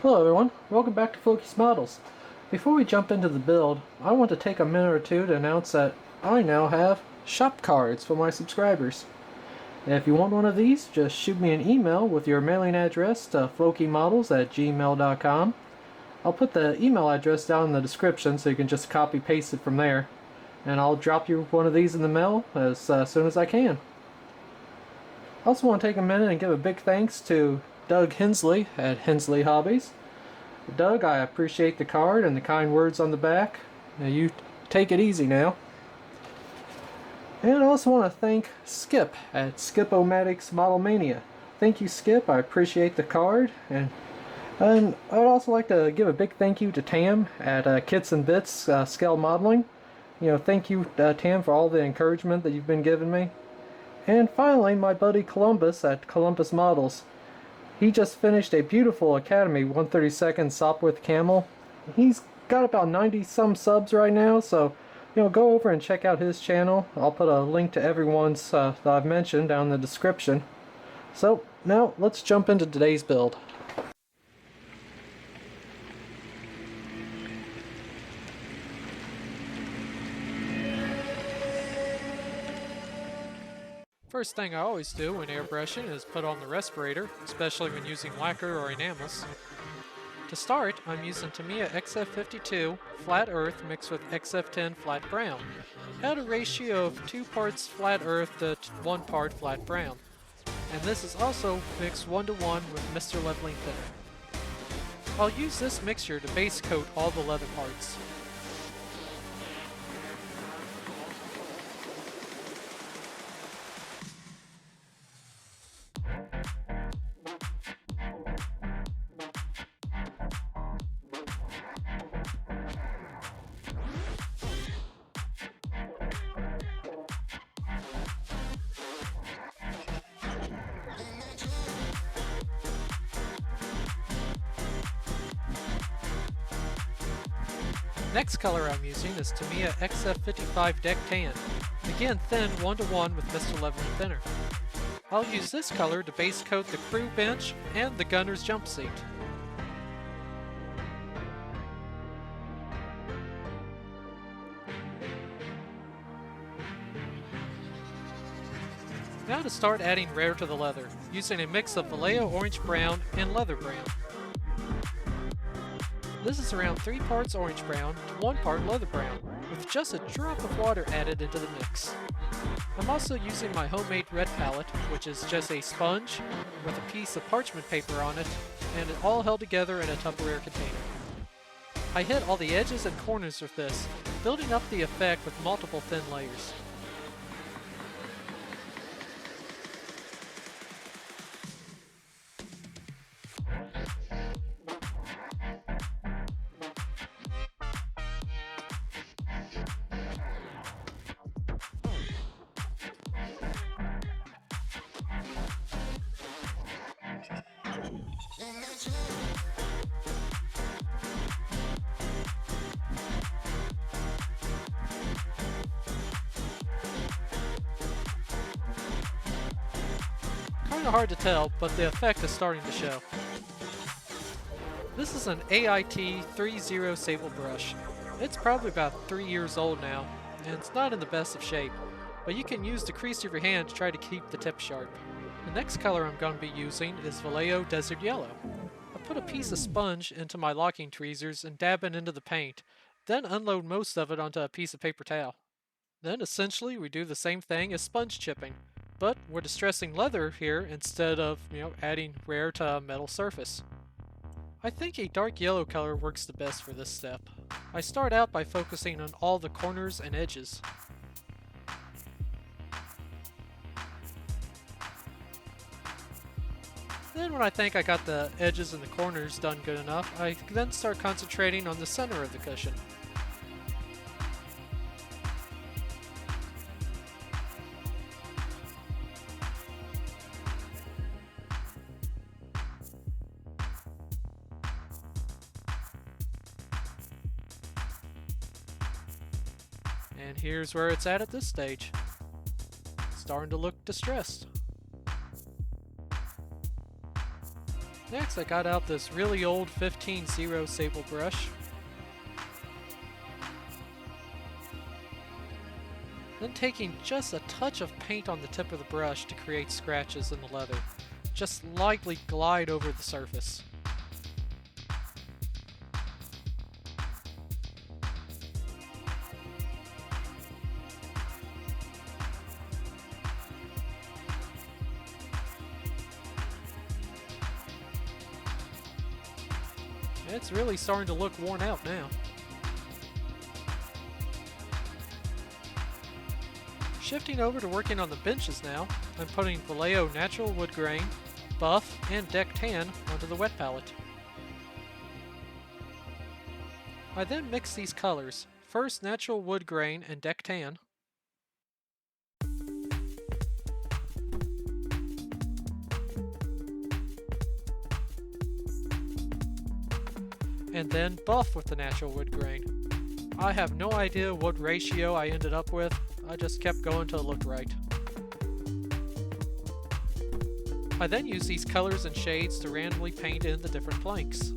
Hello everyone, welcome back to Floki's Models. Before we jump into the build, I want to take a minute or two to announce that I now have shop cards for my subscribers. If you want one of these, just shoot me an email with your mailing address to flokimodels@gmail.com. I'll put the email address down in the description so you can just copy paste it from there, and I'll drop you one of these in the mail as soon as I can. I also want to take a minute and give a big thanks to Doug Hensley at Hensley Hobbies. Doug, I appreciate the card and the kind words on the back. Now you take it easy now. And I also want to thank Skip at Skip-O-Matic's Model Mania. Thank you, Skip. I appreciate the card. And I'd also like to give a big thank you to Tam at Kits and Bits Scale Modeling. Thank you, Tam, for all the encouragement that you've been giving me. And finally, my buddy Columbus at Columbus Models. He just finished a beautiful Academy 132nd Sopwith Camel. He's got about 90 some subs right now, so go over and check out his channel. I'll put a link to everyone's that I've mentioned down in the description. So now let's jump into today's build. First thing I always do when airbrushing is put on the respirator, especially when using lacquer or enamels. To start, I'm using Tamiya XF52 Flat Earth mixed with XF10 Flat Brown, at a ratio of 2 parts Flat Earth to 1 part Flat Brown. And this is also mixed 1:1 with Mr. Leveling Thinner. I'll use this mixture to base coat all the leather parts. Next color I'm using is Tamiya XF55 Deck Tan, again thin 1:1 with Mr. Leveling Thinner. I'll use this color to base coat the crew bench and the gunner's jump seat. Now to start adding wear to the leather, using a mix of Vallejo Orange Brown and Leather Brown. This is around 3 parts orange brown to 1 part leather brown, with just a drop of water added into the mix. I'm also using my homemade red palette, which is just a sponge with a piece of parchment paper on it, and it all held together in a Tupperware container. I hit all the edges and corners with this, building up the effect with multiple thin layers. Kinda hard to tell, but the effect is starting to show. This is an AIT 30 Sable brush. It's probably about 3 years old now, and it's not in the best of shape, but you can use the crease of your hand to try to keep the tip sharp. The next color I'm going to be using is Vallejo Desert Yellow. I put a piece of sponge into my locking tweezers and dab it into the paint, then unload most of it onto a piece of paper towel. Then essentially we do the same thing as sponge chipping, but we're distressing leather here instead of, adding wear to a metal surface. I think a dark yellow color works the best for this step. I start out by focusing on all the corners and edges. Then when I think I got the edges and the corners done good enough, I then start concentrating on the center of the cushion. And here's where it's at this stage. Starting to look distressed. Next, I got out this really old 15-0 sable brush. Then taking just a touch of paint on the tip of the brush to create scratches in the leather. Just lightly glide over the surface. It's really starting to look worn out now. Shifting over to working on the benches now, I'm putting Vallejo natural wood grain, buff, and deck tan onto the wet palette. I then mix these colors, first natural wood grain and deck tan, and then buff with the natural wood grain. I have no idea what ratio I ended up with, I just kept going till it looked right. I then use these colors and shades to randomly paint in the different planks.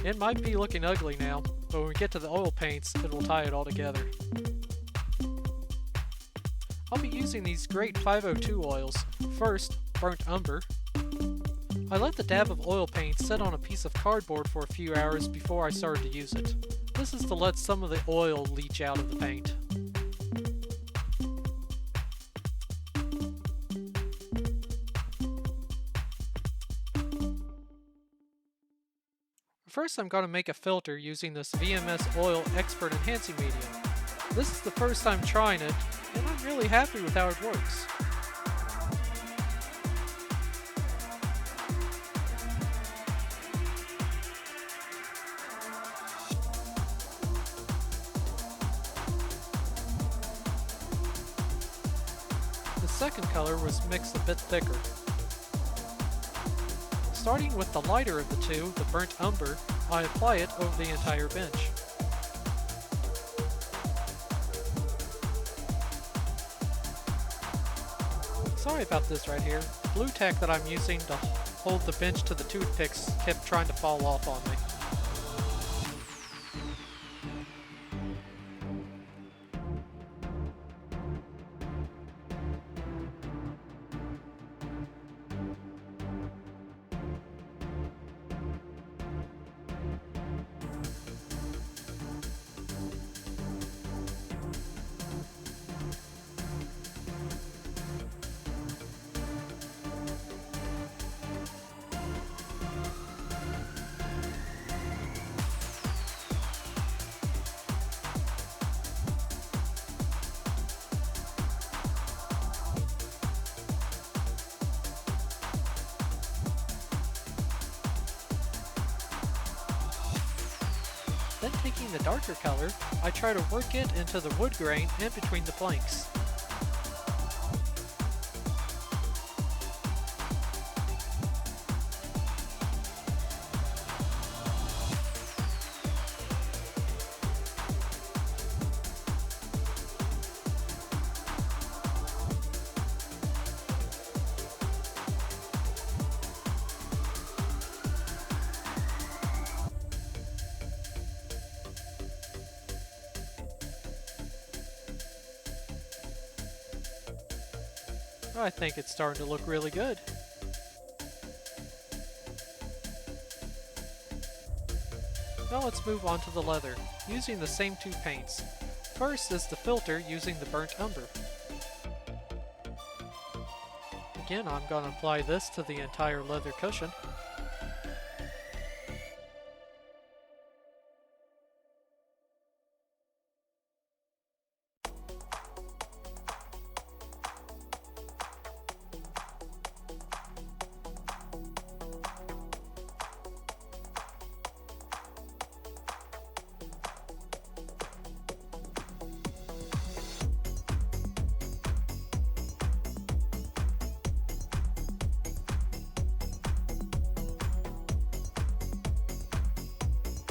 It might be looking ugly now, but when we get to the oil paints, it will tie it all together. I'll be using these great 502 oils. First, burnt umber. I let the dab of oil paint sit on a piece of cardboard for a few hours before I started to use it. This is to let some of the oil leach out of the paint. First, I'm going to make a filter using this VMS Oil Expert Enhancing Medium. This is the first time trying it, and I'm really happy with how it works. The second color was mixed a bit thicker. Starting with the lighter of the two, the burnt umber, I apply it over the entire bench. Sorry about this right here. The glue tack that I'm using to hold the bench to the toothpicks kept trying to fall off on me. Then taking the darker color, I try to work it into the wood grain and between the planks. I think it's starting to look really good. Now let's move on to the leather, using the same two paints. First is the filter using the burnt umber. Again, I'm going to apply this to the entire leather cushion.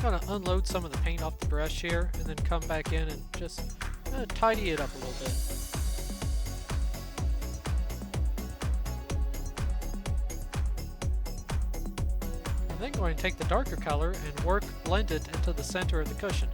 Gonna unload some of the paint off the brush here and then come back in and just tidy it up a little bit. I'm then going to take the darker color and blend it into the center of the cushion.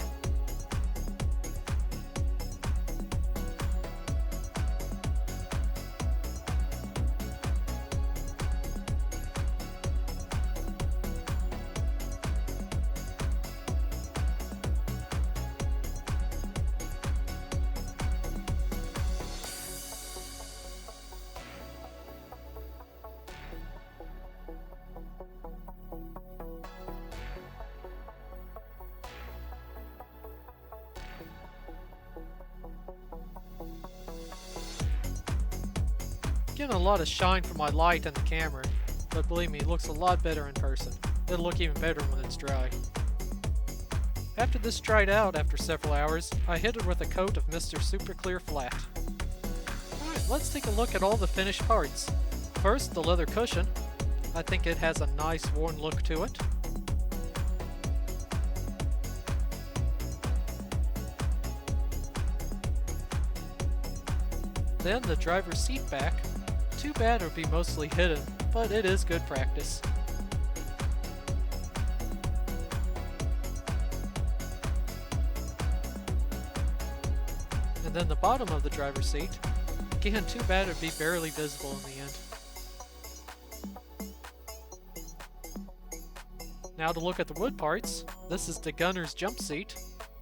Getting a lot of shine from my light and the camera, but believe me, it looks a lot better in person. It'll look even better when it's dry. After this dried out after several hours, I hit it with a coat of Mr. Super Clear Flat. Alright, let's take a look at all the finished parts. First, the leather cushion. I think it has a nice worn look to it. Then the driver's seat back. Too bad it would be mostly hidden, but it is good practice. And then the bottom of the driver's seat. Again, too bad it would be barely visible in the end. Now to look at the wood parts. This is the gunner's jump seat.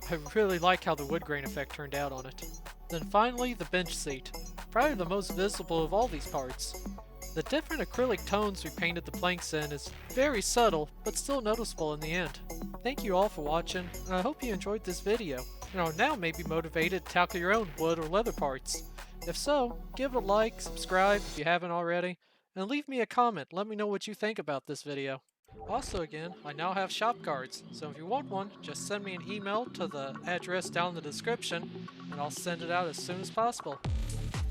I really like how the wood grain effect turned out on it. Then finally, the bench seat. Probably the most visible of all these parts. The different acrylic tones we painted the planks in is very subtle, but still noticeable in the end. Thank you all for watching, and I hope you enjoyed this video, and are now maybe motivated to tackle your own wood or leather parts. If so, give it a like, subscribe if you haven't already, and leave me a comment, let me know what you think about this video. Also again, I now have shop cards, so if you want one, just send me an email to the address down in the description, and I'll send it out as soon as possible.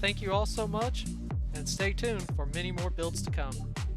Thank you all so much, and stay tuned for many more builds to come.